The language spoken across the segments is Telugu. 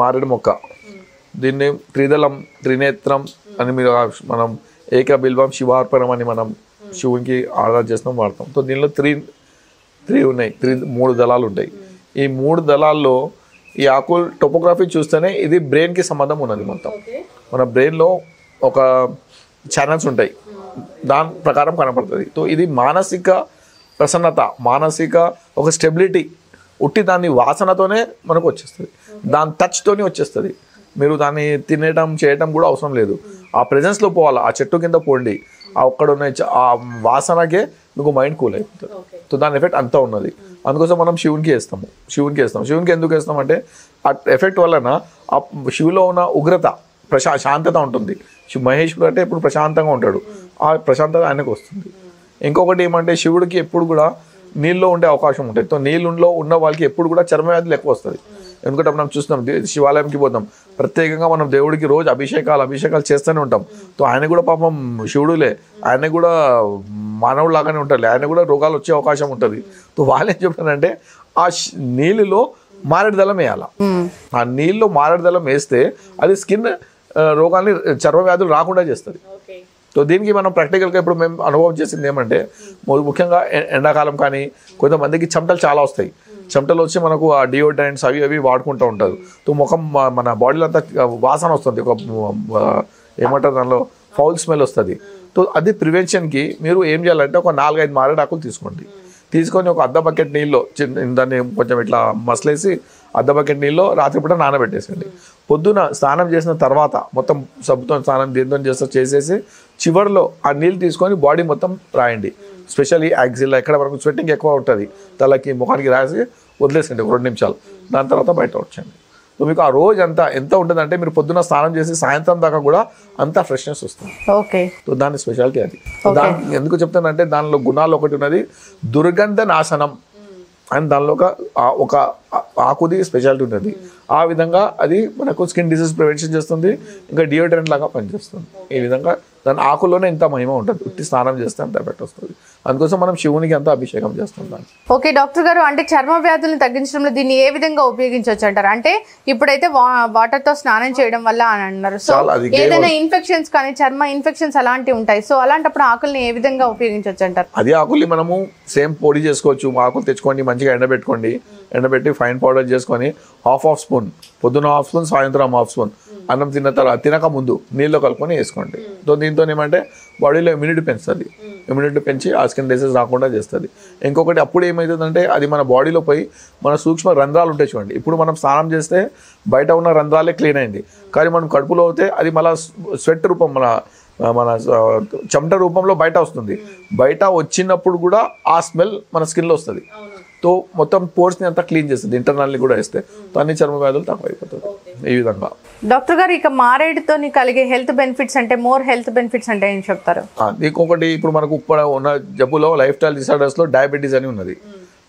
మారేడు మొక్క, దీన్ని త్రిదళం త్రినేత్రం అని మీరు మనం ఏక బిల్వం శివార్పణం అని మనం శివునికి ఆరాధన చేస్తాం వాడతాం. సో దీనిలో త్రీ ఉన్నాయి, 3 దళాలు ఉంటాయి. ఈ 3 దళాల్లో ఈ ఆకులు టోపోగ్రఫీ చూస్తేనే ఇది బ్రెయిన్కి సంబంధం ఉన్నది. మొత్తం మన బ్రెయిన్లో ఒక ఛానల్స్ ఉంటాయి, దాని ప్రకారం కనపడుతుంది. సో ఇది మానసిక ప్రసన్నత, మానసిక ఒక స్టెబిలిటీ ఉట్టి దాని వాసనతోనే మనకు వచ్చేస్తుంది, దాని టచ్తోనే వచ్చేస్తుంది. మీరు దాన్ని తినేయటం చేయటం కూడా అవసరం లేదు, ఆ ప్రెజెన్స్లో పోవాలి. ఆ చెట్టు కింద పోండి, ఆ ఒక్కడ ఉన్న ఆ వాసనకే మీకు మైండ్ కూల్ అయిపోతుంది. సో దాని ఎఫెక్ట్ అంతా ఉన్నది. అందుకోసం మనం శివునికి వేస్తాం. శివునికి ఎందుకు వేస్తాం అంటే ఆ ఎఫెక్ట్ వలన ఆ శివులో ఉన్న ఉగ్రత శాంతత ఉంటుంది. మహేశ్వరుడు అంటే ఇప్పుడు ప్రశాంతంగా ఉంటాడు, ఆ ప్రశాంతత ఆయనకు వస్తుంది. ఇంకొకటి ఏమంటే శివుడికి ఎప్పుడు కూడా నీళ్ళలో ఉండే అవకాశం ఉంటుంది. సో నీళ్ళలో ఉన్న వాళ్ళకి ఎప్పుడు కూడా చర్మ వ్యాధులు ఎక్కువ వస్తుంది. ఎందుకంటే మనం చూస్తున్నాం, శివాలయంకి పోతాం, ప్రత్యేకంగా మనం దేవుడికి రోజు అభిషేకాలు చేస్తూనే ఉంటాం. సో ఆయన కూడా పాపం శివుడులే, ఆయన కూడా మానవుడు లాగానే ఉంటాడు, ఆయన కూడా రోగాలు వచ్చే అవకాశం ఉంటుంది. సో వాళ్ళు ఏం చెప్తారంటే ఆ నీళ్ళలో మారేడు దళం వేయాలి. ఆ నీళ్ళలో మారేడు దళం వేస్తే అది స్కిన్ రోగాల్ని, చర్మ వ్యాధులు రాకుండా చేస్తుంది. సో దీనికి మనం ప్రాక్టికల్గా ఇప్పుడు మేము అనుభవం చేసింది ఏమంటే, ముఖ్యంగా ఎండాకాలం కానీ కొంతమందికి చెమటలు చాలా వస్తాయి. చెమటలు వచ్చి మనకు ఆ డియోడ్రెంట్స్ అవి వాడుకుంటూ ఉంటారు. సో ముఖం మన బాడీలో అంతా వాసన వస్తుంది, ఒక ఏమంటారు దానిలో ఫౌల్ స్మెల్ వస్తుంది. సో అది ప్రివెన్షన్కి మీరు ఏం చేయాలంటే ఒక 4-5 మారేడు ఆకులు తీసుకొని ఒక అర్ధ బకెట్ నీళ్ళు దాన్ని కొంచెం ఇట్లా మసలేసి అర్ధ బకెట్ నీళ్ళు రాత్రిపూట నానబెట్టేసండి. పొద్దున స్నానం చేసిన తర్వాత మొత్తం సబ్బుతో స్నానం దేంతో చేసేసి చివరిలో ఆ నీళ్ళు తీసుకొని బాడీ మొత్తం రాయండి. స్పెషల్లీ యాక్సిల్లో ఎక్కడ మనకు స్వెట్టింగ్ ఎక్కువ ఉంటుంది, తలకి ముఖానికి రాసి వదిలేసండి 2 నిమిషాలు. దాని తర్వాత బయట వచ్చండి. సో మీకు ఆ రోజు అంతా ఎంత ఉంటుందంటే మీరు పొద్దున్న స్నానం చేసి సాయంత్రం దాకా కూడా అంతా ఫ్రెష్నెస్ వస్తుంది. ఓకే. సో దాని స్పెషాలిటీ అది. దాని ఎందుకు చెప్తానంటే దానిలో గుణాలు ఒకటి ఉన్నది, దుర్గంధ నాశనం అండ్ దానిలో ఒక ఆకుది స్పెషాలిటీ ఉన్నది. ఆ విధంగా అది మనకు స్కిన్ డిసీజ్ ప్రివెన్షన్ చేస్తుంది, ఇంకా డియోడ్రెంట్ లాగా పనిచేస్తుంది. ఈ విధంగా దాని ఆకుల్లోనే ఇంత మహిమ ఉంటుంది, ఉట్టి స్నానం చేస్తే అంత ఎఫెక్ట్ వస్తుంది. అందుకోసం మనం శివునికి అంతా అభిషేకం చేస్తుంటాం. ఓకే డాక్టర్ గారు, అంటే చర్మ వ్యాధులను తగ్గించడంలో దీన్ని ఏ విధంగా ఉపయోగించవచ్చు అంటారు? అంటే ఇప్పుడైతే వాటర్ తో స్నానం చేయడం వల్ల అని అన్నారు. సో ఏదైనా ఇన్ఫెక్షన్స్ కానీ చర్మ ఇన్ఫెక్షన్స్ అలాంటివి ఉంటాయి, సో అలాంటప్పుడు ఆకుల్ని ఏ విధంగా ఉపయోగించవచ్చు అంటారు? అది ఆకుల్ని మనము సేమ్ పొడి చేసుకోవచ్చు. ఆకులు తెచ్చుకోండి, మంచిగా ఎండబెట్టి ఫైన్ పౌడర్ చేసుకొని హాఫ్ స్పూన్ పొద్దున, హాఫ్ స్పూన్ సాయంత్రం, హాఫ్ స్పూన్ అన్నం తిన్న తర్వాత తినక ముందు నీళ్ళు కలుపుకొని వేసుకోండి. సో దీంతో ఏమంటే బాడీలో ఇమ్యూనిటీ పెంచి ఆ స్కిన్ డిసీజ్ రాకుండా చేస్తుంది. ఇంకొకటి అప్పుడు ఏమవుతుందంటే అది మన బాడీలో పోయి మన సూక్ష్మ రంధ్రాలు ఉంటాయి చూడండి. ఇప్పుడు మనం స్నానం చేస్తే బయట ఉన్న రంధ్రాలే క్లీన్ అయింది, కానీ మనం కడుపులో అయితే అది మళ్ళీ స్వెట్ రూపం మన చెమట రూపంలో బయట వస్తుంది. బయట వచ్చినప్పుడు కూడా ఆ స్మెల్ మన స్కిన్లో వస్తుంది. తో మొత్తం పోర్స్ని అంతా క్లీన్ చేస్తుంది, ఇంటర్నల్ని కూడా వేస్తే అన్ని చర్మ వ్యాధులు తక్కువ అయిపోతుంది. ఈ విధంగా డాక్టర్ గారు ఇక మారేడుతో కలిగే హెల్త్ బెనిఫిట్స్ అంటే ఏం చెప్తారు? ఇంకొకటి ఇప్పుడు మనకు ఉన్న జబ్బులో లైఫ్ స్టైల్ డిసార్డర్స్లో డయాబెటీస్ అని ఉన్నది.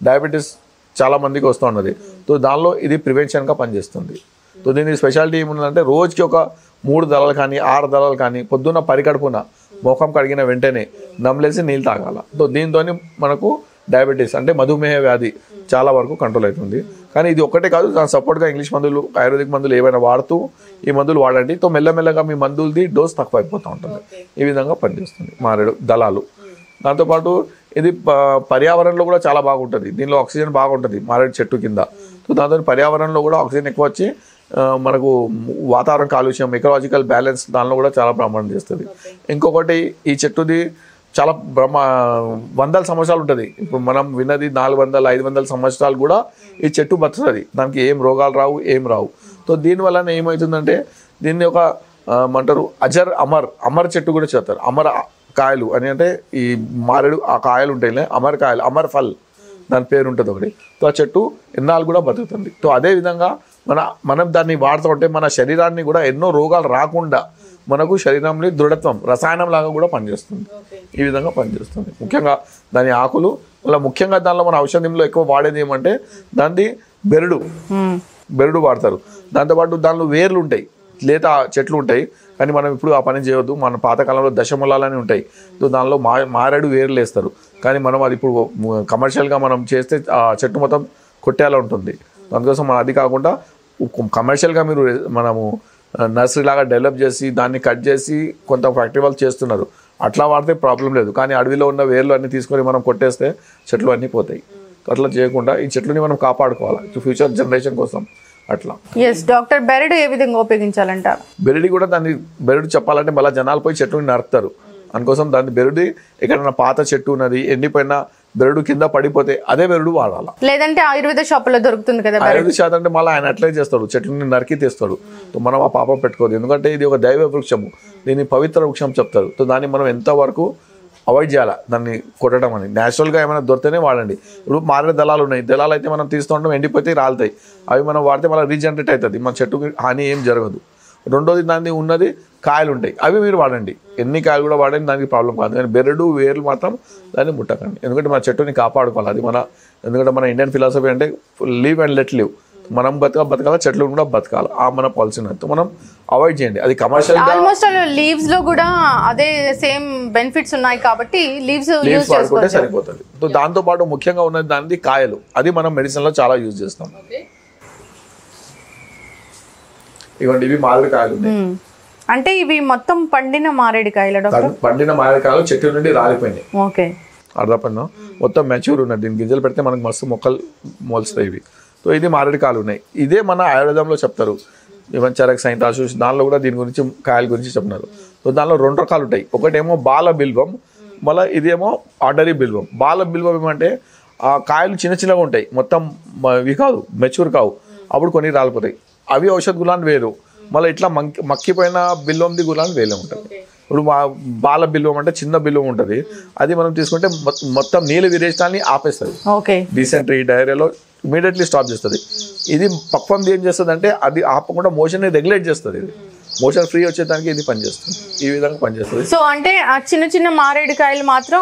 డయాబెటీస్ చాలా మందికి వస్తూ ఉన్నది. సో దానిలో ఇది ప్రివెన్షన్గా పనిచేస్తుంది. సో దీని స్పెషాలిటీ ఏముందంటే రోజుకి ఒక 3 దళాలు కానీ 6 దళాలు కానీ పొద్దున్న పరికడుపున ముఖం కడిగిన వెంటనే నమ్మలేసి నీళ్ళు తాగాల. సో దీంతో మనకు డయాబెటీస్ అంటే మధుమేహ వ్యాధి చాలా వరకు కంట్రోల్ అవుతుంది. కానీ ఇది ఒక్కటే కాదు, దాని సపోర్ట్గా ఇంగ్లీష్ మందులు, ఆయుర్వేదిక్ మందులు ఏమైనా వాడుతూ ఈ మందులు వాడండి. తో మెల్లమెల్లగా మీ మందులది డోస్ తక్కువ అయిపోతూ ఉంటుంది. ఈ విధంగా పనిచేస్తుంది మారేడు దళాలు. దాంతోపాటు ఇది పర్యావరణంలో కూడా చాలా బాగుంటుంది. దీనిలో ఆక్సిజన్ బాగుంటుంది మారేడు చెట్టు కింద. సో దాంతో పర్యావరణంలో కూడా ఆక్సిజన్ ఎక్కువ వచ్చి మనకు వాతావరణ కాలుష్యం, ఎకలాజికల్ బ్యాలెన్స్ దానిలో కూడా చాలా ప్రమాణం చేస్తుంది. ఇంకొకటి ఈ చెట్టుది చాలా వందల సంవత్సరాలు ఉంటుంది. ఇప్పుడు మనం విన్నది 400-500 సంవత్సరాలు కూడా ఈ చెట్టు బతుకుతుంది, దానికి ఏం రోగాలు రావు. సో దీనివల్ల ఏమవుతుందంటే దీన్ని ఒక అంటారు అమర్ చెట్టు కూడా చేస్తారు. అమర కాయలు అని అంటే ఈ మారేడు ఆ కాయలు ఉంటాయి, అమర్ ఫల్ దాని పేరు ఉంటుంది ఒకటి. సో ఆ చెట్టు ఎన్నాళ్ళు కూడా బతుకుతుంది. సో అదేవిధంగా మనం దాన్ని వాడుతూ ఉంటే మన శరీరాన్ని కూడా ఎన్నో రోగాలు రాకుండా మనకు శరీరంలో దృఢత్వం రసాయనం లాగా కూడా పనిచేస్తుంది. ఈ విధంగా పనిచేస్తుంది. ముఖ్యంగా దాని ఆకులు, మళ్ళీ ముఖ్యంగా దానిలో మన ఔషధంలో ఎక్కువ వాడేది ఏమంటే దాన్ని బెరడు వాడతారు. దాంతోపాటు దానిలో వేర్లు ఉంటాయి, లేత చెట్లు ఉంటాయి, కానీ మనం ఇప్పుడు ఆ పని చేయవద్దు. మన పాతకాలంలో దశమూలాలని ఉంటాయి. సో దానిలో మారేడు వేర్లు వేస్తారు, కానీ మనం అది ఇప్పుడు కమర్షియల్గా మనం చేస్తే ఆ చెట్టు మొత్తం కొట్టేలా ఉంటుంది. అందుకోసం మనం అది కాకుండా కమర్షియల్గా మీరు మనము నర్సరీ లాగా డెవలప్ చేసి దాన్ని కట్ చేసి కొంత ఫ్యాక్టరీ వాళ్ళు చేస్తున్నారు, అట్లా వాడితే ప్రాబ్లం లేదు. కానీ అడవిలో ఉన్న వేర్లు అన్నీ తీసుకొని మనం కొట్టేస్తే చెట్లు అన్నీ పోతాయి. అట్లా చేయకుండా ఈ చెట్లని మనం కాపాడుకోవాలి ఫ్యూచర్ జనరేషన్ కోసం. అట్లా డాక్టర్ బెరడు ఏ విధంగా ఉపయోగించాలంటారు? బెరడు కూడా దాన్ని బెరడు చెప్పాలంటే మళ్ళీ జనాలు పోయి చెట్టుని నరుకుతారు. అందుకోసం దాన్ని బెరడు ఎక్కడన్నా పాత చెట్టు ఉన్నది ఎండిపోయిన బెరడు కింద పడిపోతే అదే బెరడు వాడాలి. లేదంటే ఆయుర్వేద షాపులో దొరుకుతుంది కదా ఆయుర్వేద శాతం అంటే మళ్ళీ ఆయన అట్లే చేస్తాడు, చెట్టుని నరికి తెస్తాడు. మనం ఆ పాపం పెట్టుకోదు, ఎందుకంటే ఇది ఒక దైవ వృక్షము, దీన్ని పవిత్ర వృక్షం చెప్తారు. సో దాన్ని మనం ఎంతవరకు అవాయిడ్ చేయాలి దాన్ని కొట్టడం అని. న్యాచురల్గా ఏమైనా దొరికితేనే వాడండి. ఇప్పుడు మారే దళాలు ఉన్నాయి, దళాలు అయితే మనం తీస్తూ ఉంటాం, ఎండిపోతే రాలుతాయి. అవి మనం వాడితే మళ్ళీ రీజనరేట్ అవుతుంది, మన చెట్టుకి హాని ఏం జరగదు. రెండోది దాన్ని ఉన్నది కాయలు ఉంటాయి, అవి మీరు వాడండి. ఎన్ని కాయలు కూడా వాడండి, దానికి ప్రాబ్లం కాదు. కానీ బెరడు వేర్లు మాత్రం దాన్ని ముట్టకండి, ఎందుకంటే మన చెట్టుని కాపాడుకోవాలి. అది మన ఎందుకంటే మన ఇండియన్ ఫిలాసఫీ అంటే లివ్ అండ్ లెట్ లివ్. మనం బతకాల, చెట్లు కూడా బతకాలి, ఆ మన పాలసీ మనం అవాయిడ్ చేయండి. అది కమర్షియల్ ఆల్మోస్ట్ లీవ్స్ లో కూడా అదే సేమ్ బెనిఫిట్స్ ఉన్నాయి కాబట్టి లీవ్స్ వాడుకుంటే సరిపోతుంది. సో దాంతో పాటు ముఖ్యంగా ఉన్నది దానికి కాయలు, అది మనం మెడిసిన్ లో చాలా యూజ్ చేస్తాం. ఇవ్వండి, ఇవి మామిడికాయలు ఉన్నాయి. అంటే ఇవి మొత్తం పండిన మారేడుకాయలు డాక్టర్? పండిన మామిడికాయలు చెట్టు నుండి రాలిపోయినాయి. ఓకే, అర్థపడినా మొత్తం మెచ్యూర్ ఉన్నది. దీని గింజలు పెడితే మనకు మస్తు మొక్కలు మొలుస్తాయి ఇవి. సో ఇది మారేడుకాయలు ఉన్నాయి. ఇదే మన ఆయుర్వేదంలో చెప్తారు, ఈవెన్ చరక్ సంహితాసు దానిలో కూడా దీని గురించి కాయల గురించి చెప్తున్నారు. సో దానిలో 2 రకాలు ఉంటాయి. ఒకటేమో బాల బిల్వం, మళ్ళీ ఇదేమో ఆర్డరీ బిల్వం. బాల బిల్వం ఏమంటే ఆ కాయలు చిన్న చిన్నగా ఉంటాయి, మొత్తం ఇవి కాదు, మెచ్యూర్ కావు, అప్పుడు కొన్ని రాలిపోతాయి. అవి ఔషధ గులాన్ని వేరు. మళ్ళీ ఇట్లా మక్కిపోయిన బిల్వంది గులాన్ని వేరే ఉంటుంది. ఇప్పుడు బాల బిల్వం అంటే చిన్న బిల్వం ఉంటుంది, అది మనం తీసుకుంటే మొత్తం నీళ్ళు విరేచనాన్ని ఆపేస్తుంది. డీసెంట్రీ డైరియాలో ఇమీడియట్లీ స్టాప్ చేస్తుంది. ఇది పక్వంది ఏం చేస్తుంది అంటే అది ఆపకుండా మోషన్ని రెగ్యులేట్ చేస్తుంది. ఇది మోషన్ ఫ్రీ వచ్చేదానికి ఇది పనిచేస్తుంది, ఈ విధంగా పనిచేస్తుంది. సో అంటే ఆ చిన్న చిన్న మారేడుకాయలు మాత్రం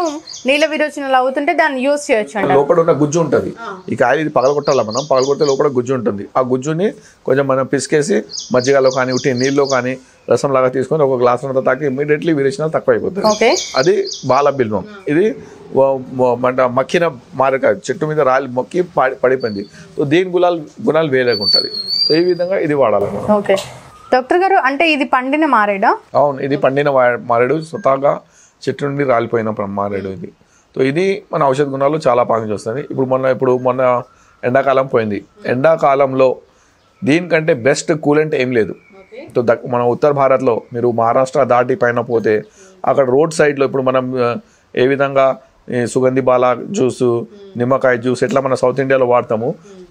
నీళ్ళ విరోచనలు అవుతుంటే దాన్ని యూజ్ చేయొచ్చు. లోపల ఉన్న గుజ్జు ఉంటుంది, ఈ కాయలు ఇది పగలగొట్టాలి మనం, పగలగొడితే లోపల గుజ్జు ఉంటుంది. ఆ గుజ్జుని కొంచెం మనం పిసికేసి మజ్జిగలో కానీ ఉట్టి నీళ్ళలో కానీ రసం లాగా తీసుకొని ఒక గ్లాస్ అంతా తాకి ఇమీడియట్లీ విరేచనాలు తక్కువ అయిపోతుంది. అది బాల బిల్వం. ఇది మక్కిన మారేడుకాయ చెట్టు మీద రాలి మొక్కి పడిపోయింది. సో దీని గుణాలు వేరేగా ఉంటుంది. సో ఈ విధంగా ఇది వాడాలి. డాక్టర్ గారు, అంటే ఇది పండిన మారేడా? అవును, ఇది పండిన మారేడు, స్వతహాగా చెట్టు నుండి రాలిపోయిన మారేడు ఇది. సో ఇది మన ఔషధ గుణాలు చాలా బాగా చూస్తుంది. ఇప్పుడు మొన్న ఎండాకాలం పోయింది, ఎండాకాలంలో దీనికంటే బెస్ట్ కూలెంట్ ఏం లేదు. సో మన ఉత్తర భారత్లో మీరు మహారాష్ట్ర దాటి పైన పోతే అక్కడ రోడ్ సైడ్లో ఇప్పుడు మనం ఏ విధంగా సుగంధి బాల జ్యూసు, నిమ్మకాయ జ్యూస్ ఎట్లా మన సౌత్ ఇండియాలో వాడతాము,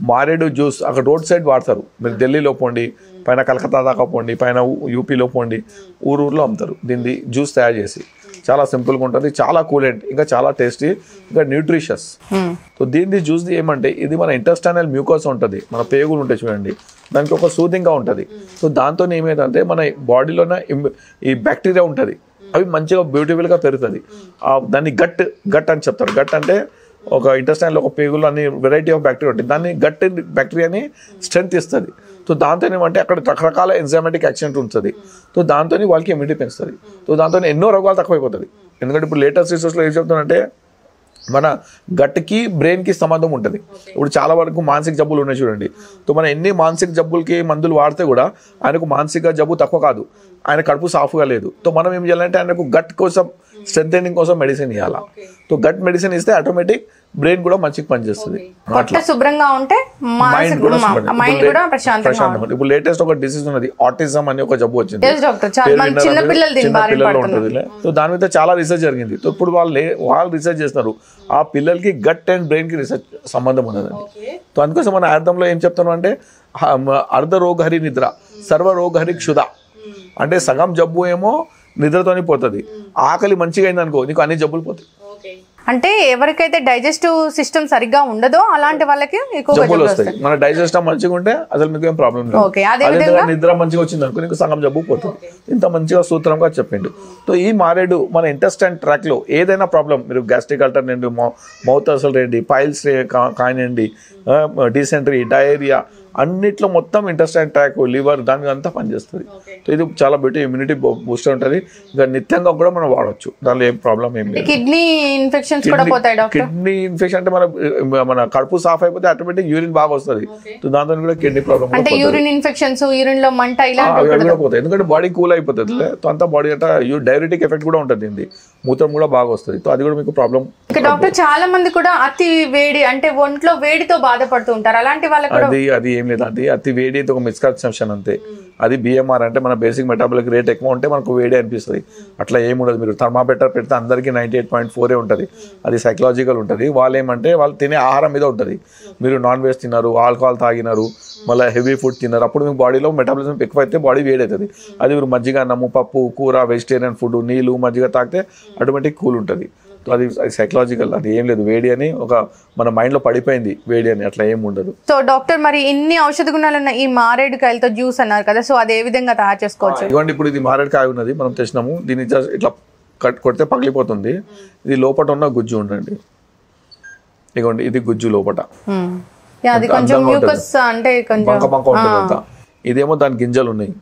మారేడు జ్యూస్ అక్కడ రోడ్ సైడ్ వాడతారు. మీరు ఢిల్లీలో పోండి, పైన కలకత్తా దాకా పోండి, పైన యూపీలో పోండి, ఊరూరులో అమ్ముతారు దీన్ని జ్యూస్ తయారు చేసి. చాలా సింపుల్గా ఉంటుంది, చాలా కూలెంట్, ఇంకా చాలా టేస్టీ, ఇంకా న్యూట్రిషియస్. సో దీని జ్యూస్ది ఏమంటే ఇది మన ఇంటెస్టైనల్ మ్యూకస్ ఉంటుంది, మన పేగులు ఉంటాయి చూడండి, దానికి ఒక సూదింగ్గా ఉంటుంది. సో దాంతో ఏమైందంటే మన బాడీలోనే ఈ బ్యాక్టీరియా ఉంటుంది, అవి మంచిగా బ్యూటిఫుల్గా పెరుగుతుంది. దాన్ని గట్ అని చెప్తారు. గట్ అంటే ఒక ఇంటెస్టైన్లో ఒక పేగులు అన్ని వెరైటీ ఆఫ్ బ్యాక్టీరియా ఉంటుంది, దాన్ని గట్ బ్యాక్టీరియాని స్ట్రెంత్ ఇస్తుంది. సో దాంతో ఏమంటే అక్కడ రకరకాల ఎంజైమాటిక్ యాక్షన్ ఉంటుంది. సో దాంతో వాళ్ళకి ఇమ్యూనిటీ పెంచుతుంది. సో దాంతో ఎన్నో రోగాలు తక్కువైపోతుంది. ఎందుకంటే ఇప్పుడు లేటెస్ట్ రీసెర్చ్లో ఏం చెప్తానంటే మన గట్కి బ్రెయిన్కి సంబంధం ఉంటుంది. ఇప్పుడు చాలా వరకు మానసిక జబ్బులు ఉన్నాయి చూడండి. సో మన ఎన్ని మానసిక జబ్బులకి మందులు వాడితే కూడా ఆయనకు మానసిక జబ్బు తక్కువ కాదు, ఆయన కడుపు సాఫ్గా లేదు. సో మనం ఏం చేయాలంటే ఆయనకు గట్ కోసం స్ట్రెంథెనింగ్ కోసం మెడిసిన్ ఇవ్వాలా. సో గట్ మెడిసిన్ ఇస్తే ఆటోమేటిక్ బ్రెయిన్ కూడా మంచిగా పనిచేస్తుంది. శుభ్రంగా ఉంటే మైండ్ కూడా ప్రశాంతంగా. ఇప్పుడు లేటెస్ట్ ఒక డిసీజ్ ఉన్నది, ఆటిజం అని ఒక జబ్బు వచ్చింది, చిన్న పిల్లల్లో ఉంటుంది. సో దాని మీద చాలా రీసెర్చ్ జరిగింది. సో ఇప్పుడు వాళ్ళు రీసెర్చ్ చేస్తున్నారు ఆ పిల్లలకి గట్ అండ్ బ్రెయిన్ కి రీసెర్చ్ సంబంధం ఉన్నదండి. సో అందుకోసం మన అర్థంలో ఏం చెప్తాను అంటే అర్ధ రోగహరి నిద్ర, సర్వ రోగహరి క్షుధ. అంటే సగం జబ్బు ఏమో నిద్రతోనే పోతుంది, ఆకలి మంచిగా అయింది అనుకో నీకు అన్ని జబ్బులు పోతాయి. అంటే ఎవరికైతే డైజెస్టివ్ సిస్టమ్ సరిగ్గా ఉండదో అలాంటి వాళ్ళకి జబ్బులు వస్తాయి. మన డైజెస్టివ్ మంచిగా ఉంటే అసలు మీకు ఏం ప్రాబ్లం లేదు. నిద్ర మంచిగా వచ్చింది అనుకో నీకు సగం జబ్బు పోతుంది. ఇంత మంచిగా సూత్రంగా చెప్పిండు. సో ఈ మారేడు మన ఇంటెస్టైన్ ట్రాక్ లో ఏదైనా ప్రాబ్లం, మీరు గ్యాస్ట్రిక్ అల్టర్ రండి, మౌత్ అసలు రండి, పైల్స్ కానివ్వండి, డిసెంట్రీ, డయేరియా, అన్నిట్లో మొత్తం ఇంటెస్టైన్ ట్రాక్, లివర్, దానికి అంతా పనిచేస్తుంది. సో ఇది చాలా బెటర్, ఇమ్యూనిటీ బూస్టర్ ఉంటుంది. ఇంకా నిత్యంగా కూడా మనం వాడవచ్చు, దానిలో ఏం ప్రాబ్లం ఏం లేదు. కిడ్నీ ఇన్ఫెక్షన్స్ కూడా పోతాయి డాక్టర్? కిడ్నీ ఇన్ఫెక్షన్ అంటే మన కడుపు సాఫ్ అయిపోతే ఆటోమేటిక్ యూరిన్ బాగా వస్తుంది. సో దాంతో కూడా కిడ్నీ ప్రాబ్లం అంటే యూరిన్ ఇన్ఫెక్షన్స్, యూరిన్ లో మంట ఇలాంటివి కూడా పోతాయి. ఎందుకంటే బాడీ కూల్ అయిపోతుంది, అంతా బాడీ అంటే డైరెటిక్ ఎఫెక్ట్ కూడా ఉంటుంది, మూత్రం కూడా బాగా వస్తుంది. సో అది కూడా మీకు ప్రాబ్లం. డాక్టర్ చాలా మంది కూడా అతి వేడి అంటే ఒంట్లో వేడితో బాధపడుతూ ఉంటారు, అలాంటి వాళ్ళకి అది ఏం లేదు, అది అతి వేడి ఒక మిస్కన్సెప్షన్ అంతే. అది బిఎంఆర్ అంటే మన బేసిక్ మెటాబాలిక్ రేట్ ఎక్కువ ఉంటే మనకు వేడి అనిపిస్తుంది, అట్లా ఏముండదు. మీరు థర్మామీటర్ పెడితే అందరికీ 98.4 ఉంటుంది, అది సైకలాజికల్ ఉంటుంది. వాళ్ళు ఏమంటే వాళ్ళు తినే ఆహారం మీద ఉంటుంది. మీరు నాన్ వెజ్ తిన్నారు, ఆల్కహాల్ తాగినారు, మళ్ళీ హెవీ ఫుడ్ తిన్నారు, అప్పుడు మీ బాడీలో మెటాబాలిజం ఎక్కువ అయితే బాడీ వేడి అవుతుంది. అది మీరు మజ్జిగ, అన్నము, పప్పు, కూర, వెజిటేరియన్ ఫుడ్, నీళ్ళు, మజ్జిగ తాగితే ఆటోమేటిక్ కూల్ ఉంటుంది. అది సైకలాజికల్, అది ఏం లేదు. వేడి అని ఒక మన మైండ్లో పడిపోయింది, వేడి అని, అట్లా ఏం ఉండదు. సో డాక్టర్ మరి ఇన్ని ఔషధ గుణాలు ఉన్న ఈ మారేడుకాయలతో జ్యూస్ అన్నారు కదా, సో అది ఏ విధంగా తయారు చేసుకోవచ్చు? ఇదిగోండి, ఇప్పుడు ఇది మారేడుకాయ ఉన్నది, మనం తెచ్చినాము. దీన్ని జస్ట్ ఇట్లా కొడితే పగిలిపోతుంది. ఇది లోపల ఉన్న గుజ్జు ఉండండి, ఇదిగోండి, ఇది గుజ్జు లోపల బంక బంక ఉంటుంది అంతా. ఇదేమో దాని గింజలు ఉన్నాయి,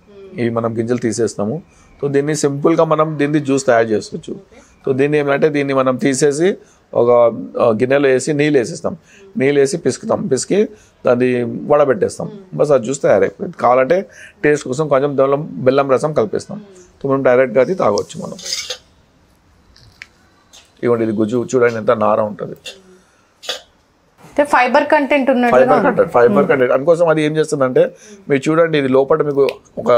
ఇవి మనం గింజలు తీసేస్తాము. సో దీన్ని సింపుల్గా మనం దీన్ని జ్యూస్ తయారు చేసుకోవచ్చు. సో దీన్ని ఏమంటే దీన్ని మనం తీసేసి ఒక గిన్నెలో వేసి నీళ్ళు వేసేస్తాం, నీళ్ళు వేసి పిసుకుతాం, పిసికి దాన్ని వడబెట్టేస్తాం, బస్ అది జ్యూస్ తయారైపోయింది. కావాలంటే టేస్ట్ కోసం కొంచెం దానిలో బెల్లం రసం కలిపేస్తాం. సో మనం డైరెక్ట్గా అది తాగవచ్చు మనం. ఇవ్వండి, ఇది గుజ్జు చూడండి ఎంత నార ఉంటుంది, ఫైబర్ కంటెంట్ ఫైబర్ కంటెంట్ అందుకోసం అది ఏం చేస్తుందంటే, మీరు చూడండి ఇది లోపల మీకు ఒక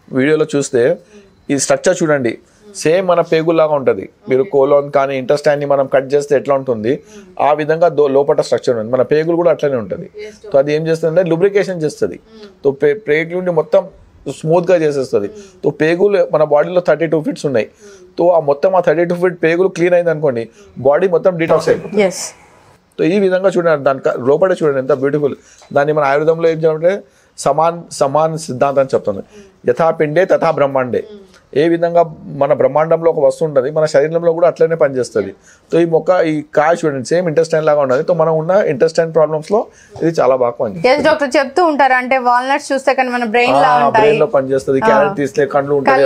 వీడియోలో చూస్తే ఈ స్ట్రక్చర్ చూడండి, సేమ్ మన పేగుల్లాగా ఉంటుంది. మీరు కోలోన్ కానీ ఇంటెస్టైన్ని మనం కట్ చేస్తే ఎట్లా ఉంటుంది ఆ విధంగా లోపల స్ట్రక్చర్ ఉంది. మన పేగులు కూడా అట్లనే ఉంటుంది. సో అది ఏం చేస్తుందంటే లూబ్రికేషన్ చేస్తుంది. సో పేగుల నుండి మొత్తం స్మూత్గా చేసేస్తుంది. సో పేగులు మన బాడీలో 32 ఫీట్స్ ఉన్నాయి. సో ఆ మొత్తం ఆ 32 ఫీట్ పేగులు క్లీన్ అయింది అనుకోండి, బాడీ మొత్తం డీటాక్స్ అయిపోతుంది. సో ఈ విధంగా చూడండి, దాని లోపల చూడండి ఎంత బ్యూటిఫుల్. దాన్ని మన ఆయుర్వేదంలో ఏం చేయాలంటే సమాన్ సిద్ధాంతం చెప్తుంది. యథా పిండే తథా బ్రహ్మాండే. ఏ విధంగా మన బ్రహ్మాండంలో ఒక వస్తువు ఉంటుంది, మన శరీరంలో కూడా అట్లనే పనిచేస్తుంది. సో ఈ ఈ కాయ చూడండి సేమ్ ఇంటెస్టైన్ లాగా ఉన్నది. సో మనం ఉన్న ఇంటెస్టైన్ ప్రాబ్లమ్స్ లో ఇది చాలా బాగా పనిచేస్తుంది. డాక్టర్ చెప్తూ ఉంటారు, అంటే వాల్నట్స్ చూస్తే కానీ మన బ్రెయిన్ లో పనిచేస్తుంది, క్యారెట్ తీస్తే కళ్ళు ఉంటాయి.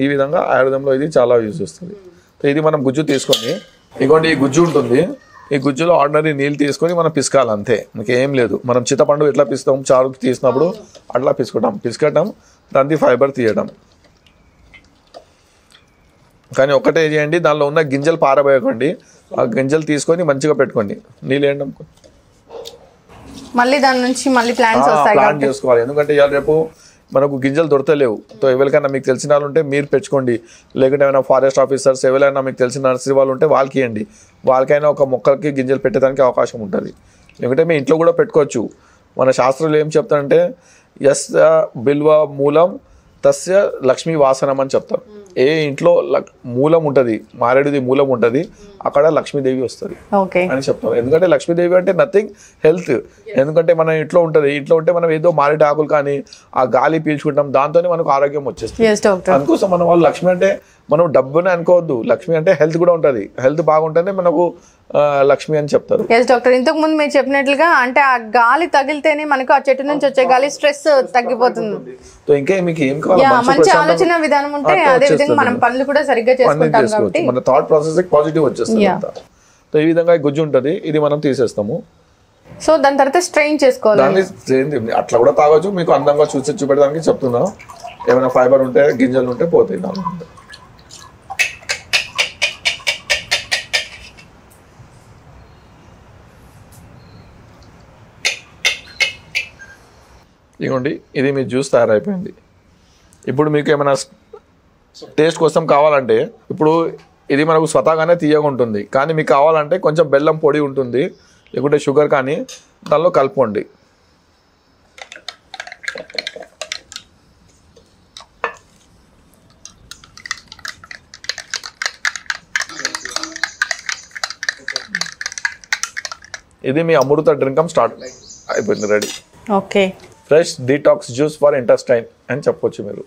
ఈ విధంగా ఆయుర్వేదంలో ఇది చాలా యూజ్ చేస్తుంది. సో ఇది మనం గుజ్జు తీసుకొని, ఇగోండి ఈ గుజ్జు ఉంటుంది, ఈ గుజ్జులో ఆర్డినరీ నీళ్ళు తీసుకొని మనం పిసకాలి అంతే, మీకు ఏం లేదు. మనం చింతపండు ఎట్లా పిస్తాం, చారు తీసినప్పుడు అట్లా పిసుకటం, దాన్ని ఫైబర్ తీయడం. కానీ ఒకటే చేయండి, దానిలో ఉన్న గింజలు పారబోయకండి, ఆ గింజలు తీసుకొని మంచిగా పెట్టుకోండి, నీళ్ళు వేయడం, మళ్ళీ దాని నుంచి మళ్ళీ ప్లాన్ చేసుకోవాలి. ఎందుకంటే ఇవాళ రేపు మనకు గింజలు దొరకలేవు. సో ఎవరికైనా మీకు తెలిసిన వాళ్ళు ఉంటే మీరు పెంచుకోండి, లేకుంటే ఏమైనా ఫారెస్ట్ ఆఫీసర్స్ ఎవరైనా మీకు తెలిసిన నర్సరీ వాళ్ళు ఉంటే వాళ్ళకి ఇవ్వండి. వాళ్ళకైనా ఒక మొక్కలకి గింజలు పెట్టడానికి అవకాశం ఉంటుంది. లేకుంటే మీ ఇంట్లో కూడా పెట్టుకోవచ్చు. మన శాస్త్రంలో ఏం చెప్తారంటే యస్య బిల్వ మూలం తస్య లక్ష్మీ వాసనం అని చెప్తారు. ఏ ఇంట్లో మూలం ఉంటుంది, మారేడుది మూలం ఉంటుంది, అక్కడ లక్ష్మీదేవి వస్తుంది అని చెప్తారు. ఎందుకంటే లక్ష్మీదేవి అంటే నథింగ్ హెల్త్. ఎందుకంటే మన ఇంట్లో ఉంటుంది, ఇంట్లో ఉంటే మనం ఏదో మారేడు ఆకులు కానీ ఆ గాలి పీల్చుకుంటాం, దాంతోనే మనకు ఆరోగ్యం వచ్చేస్తుంది. అందుకోసం మన వాళ్ళు లక్ష్మి అంటే మనం డబ్బునే అనుకోవద్దు, లక్ష్మి అంటే హెల్త్ కూడా ఉంటుంది. హెల్త్ బాగుంటేనే మనకు లక్ష్మి అని చెప్తారు. డాక్టర్ ఇంతకు ముందు మీరు చెప్పినట్లుగా అంటే ఆ గాలి తగిలితేనే మనకు ఆ చెట్టు నుంచి వచ్చే గాలి స్ట్రెస్ తగ్గిపోతుంది. సో ఇంకా మీకు ఏం కావాలి, మంచి ఆలోచన విధానం ఉంటే అదే విధంగా మనం పనులు కూడా సరిగ్గా చేసుకుంటాం కాబట్టి మన థాట్ ప్రాసెస్ పాజిటివ్ వచ్చేస్తుంది. సో ఈ విధంగా గుజ్జు ఉంటుంది, ఇది మనం తీసేస్తాము. సో దాని తర్వాత స్ట్రెయిన్ చేసుకోవాలి. దాన్ని అట్లా కూడా తాగొచ్చు, మీకు అందంగా చూపెట్టడానికి చెప్తున్నా. ఏమైనా ఫైబర్ ఉంటే గింజలు ఉంటే పోతాయి దాని. ఇదిగోండి, ఇది మీ జ్యూస్ తయారైపోయింది. ఇప్పుడు మీకు ఏమైనా టేస్ట్ కోసం కావాలంటే, ఇప్పుడు ఇది మనకు స్వతహాగానే తీయగా ఉంటుంది, కానీ మీకు కావాలంటే కొంచెం బెల్లం పొడి ఉంటుంది, లేకుంటే షుగర్ కానీ దానిలో కలుపుకోండి. ఇది మీ అమృత డ్రింకం స్టార్ట్ అయిపోయింది, ready. Okay, fresh detox juice for intestine అని చెప్పొచ్చు. మీరు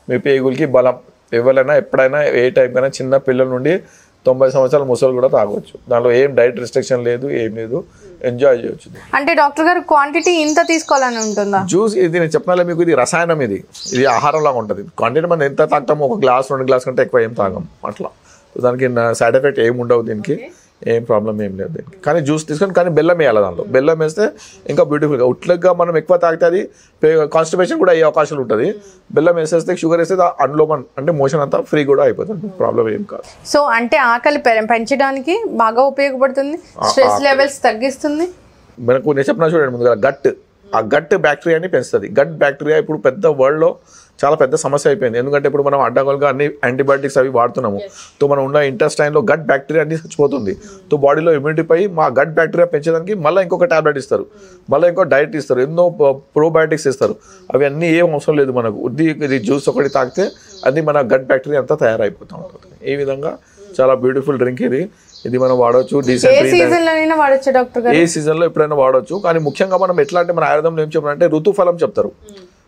మీ పేగులకి బలం, ఎవరైనా ఎప్పుడైనా ఏ టైం కైనా చిన్న పిల్లల నుండి 90 సంవత్సరాల ముసలు కూడా తాగొచ్చు. దాంట్లో ఏం డైట్ రిస్ట్రిక్షన్ లేదు, ఏం లేదు, ఎంజాయ్ చేయొచ్చు. అంటే డాక్టర్ గారు క్వాంటిటీ ఇంత తీసుకోవాలని ఉంటుందా? జ్యూస్ ఇది నేను చెప్పినా మీకు, ఇది రసాయనం, ఇది ఆహారం లాగా ఉంటుంది. క్వాంటిటీ మనం ఎంత తాగుతామో, 1 గ్లాస్ 2 గ్లాస్ కంటే ఎక్కువ ఏం తాగం అట్లా. దానికి సైడ్ ఎఫెక్ట్ ఏమి ఉండవు, దీనికి ఏం ప్రాబ్లం ఏం లేదు దీనికి. కానీ జ్యూస్ తీసుకొని కానీ బెల్లం వేయాలి దాంట్లో. బెల్లం వేస్తే ఇంకా బ్యూటిఫుల్గా. ఉట్లగా మనం ఎక్కువ తాగితే అది కాన్స్టిపేషన్ కూడా అయ్యే అవకాశాలు ఉంటుంది. బెల్లం వేసేస్తే, షుగర్ వేస్తే అందులో అంటే మోషన్ అంతా ఫ్రీ కూడా అయిపోతుంది, ప్రాబ్లం ఏం కాదు. సో అంటే ఆకలి పెంచడానికి బాగా ఉపయోగపడుతుంది, స్ట్రెస్ లెవెల్స్ తగ్గిస్తుంది. మనకు నేను చెప్పిన చూడండి ముందుగా ఆ గట్ బ్యాక్టీరియాని పెంచుతుంది. గట్ బ్యాక్టీరియా ఇప్పుడు పెద్ద వరల్డ్లో చాలా పెద్ద సమస్య అయిపోయింది. ఎందుకంటే ఇప్పుడు మనం అడ్డగోలుగా అన్ని యాంటీబయాటిక్స్ అవి వాడుతున్నాము. తో మనం ఉన్న ఇంటెస్టైన్లో గట్ బ్యాక్టీరియా అన్ని చచ్చిపోతుంది. తో బాడీలో ఇమ్యూనిటీ పై మా గట్ బ్యాక్టీరియా పెంచడానికి మళ్ళీ ఇంకొక టాబ్లెట్ ఇస్తారు, మళ్ళీ ఇంకో డైట్ ఇస్తారు, ఎన్నో ప్రోబయాటిక్స్ ఇస్తారు. అవి అన్నీ ఏం అవసరం లేదు మనకు. ఇది జ్యూస్ ఒకటి తాగితే అది మన గట్ బ్యాక్టీరియా అంతా తయారైపోతూ ఉంటుంది. ఈ విధంగా చాలా బ్యూటిఫుల్ డ్రింక్ ఇది మనం వాడవచ్చు. ఏ సీజన్లో ఎప్పుడైనా వాడవచ్చు. కానీ ముఖ్యంగా మనం ఎట్లా అంటే మన ఆయుర్వేదంలో ఏం చెప్పారంటే ఋతుఫలం చెప్తారు.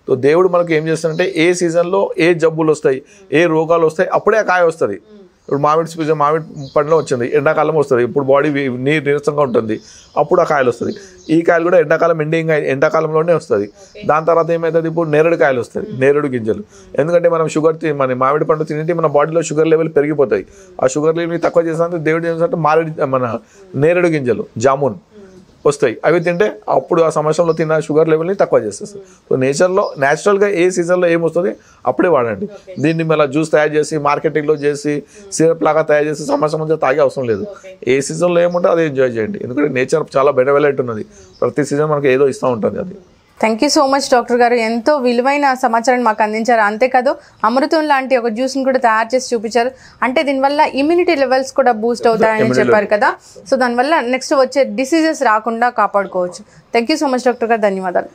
సో దేవుడు మనకు ఏం చేస్తాడంటే ఏ సీజన్లో ఏ జబ్బులు వస్తాయి, ఏ రోగాలు వస్తాయి, అప్పుడే ఆ కాయ వస్తుంది. ఇప్పుడు మామిడి పండులో వచ్చింది, ఎండాకాలం వస్తుంది. ఇప్పుడు బాడీ నీరసంగా ఉంటుంది, అప్పుడు ఆ కాయలు వస్తుంది. ఈ కాయలు కూడా ఎండాకాలం ఎండాకాలంలోనే వస్తుంది. దాని తర్వాత ఏమవుతుంది, ఇప్పుడు నేరేడు కాయలు వస్తుంది, నేరేడు గింజలు. ఎందుకంటే మనం మన మామిడి పండు తింటే మన బాడీలో షుగర్ లెవెల్ పెరిగిపోతాయి. ఆ షుగర్ లెవెల్ తక్కువ చేసినందుకు దేవుడు ఏం చేస్తారంటే మన నేరేడు గింజలు, జామున్ వస్తాయి. అవి తింటే అప్పుడు ఆ సంవత్సరంలో తిన్న షుగర్ లెవెల్ని తక్కువ చేసేస్తుంది. సో న్యాచురల్గా ఏ సీజన్లో ఏం వస్తుంది అప్పుడే వాడండి. దీన్ని మళ్ళీ జ్యూస్ తయారు చేసి మార్కెటింగ్లో చేసి సిరప్ లాగా తయారు చేసి సంవత్సరం మధ్య తాగే అవసరం లేదు. ఏ సీజన్లో ఏముంటే అది ఎంజాయ్ చేయండి. ఎందుకంటే నేచర్ చాలా బెనెవలెంట్ ఉన్నది. ప్రతి సీజన్ మనకు ఏదో ఇస్తూ ఉంటుంది అది. Thank you so much doctor గారు, ఎంతో విలువైన సమాచారాన్ని మాకు అందించారు. అంతేకాదు అమృతం లాంటి ఒక జ్యూస్ని కూడా తయారు చేసి చూపించారు. అంటే దీనివల్ల ఇమ్యూనిటీ లెవెల్స్ కూడా బూస్ట్ అవుతాయని చెప్పారు కదా. సో దానివల్ల నెక్స్ట్ వచ్చే డిసీజెస్ రాకుండా కాపాడుకోవచ్చు. Thank you so much doctor గారు, ధన్యవాదాలు.